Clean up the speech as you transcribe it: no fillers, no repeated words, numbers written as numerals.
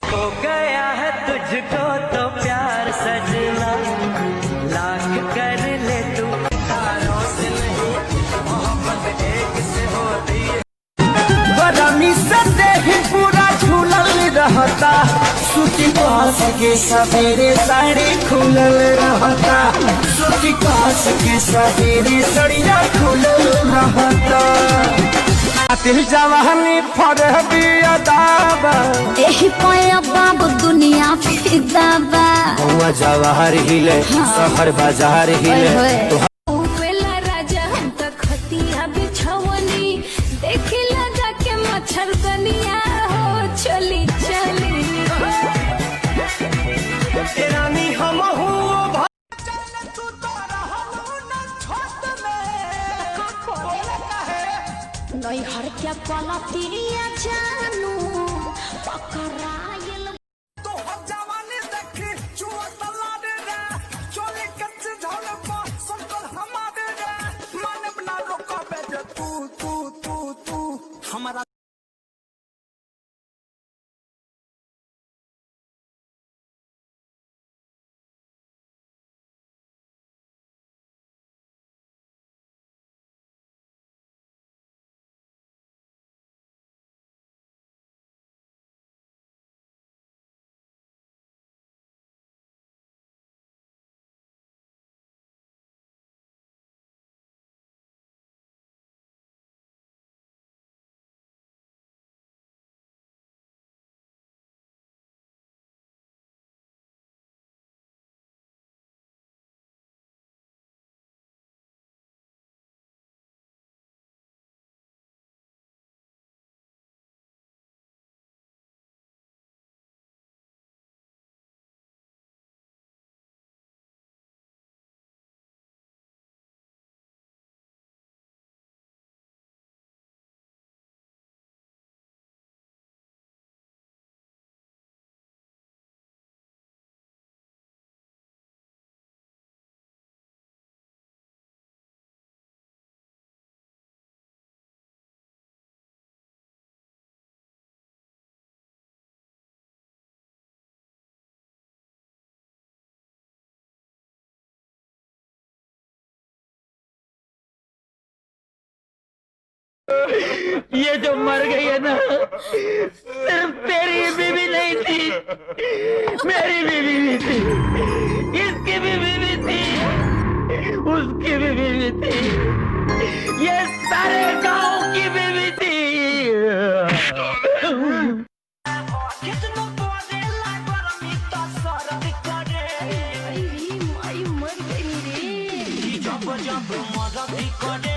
हो गया है तुझको तो प्यार सजना, लाख कर ले तू तारों से नहीं, मोहब्बत एक से होती है। गरमी से देह पूरा झूलल रहता, सूती कास के सवेरे साड़ी खुलल रहता, सूती कास के सवेरे सड़िया खुलल रहता। दिल जवानी फरहबी अदाबा, एही पाया बाब दुनिया फिदाबा। हुआ जवाहर हिले, शहर बाजार हिले। वेला राजा हम त खतिया बिछवनी, देखी लगा के मच्छर बनिया हो चली चली। रानी हम हूँ नहीं हर क्या पलतिया जानू पकड़ायल तो हम जवानी देखी चुआ तलाने रे, चोली कच्चे झाले पा संकल हमारे रे, माने बना रोका बेजे तू तू तू तू हमारा। ये जो मर गई है ना, सिर्फ तेरी बीवी नहीं थी, मेरी बीवी भी थी, इसकी भी बीवी थी, उसकी भी बीवी थी, ये सारे गांव की बीवी थी। जब जब मदद करे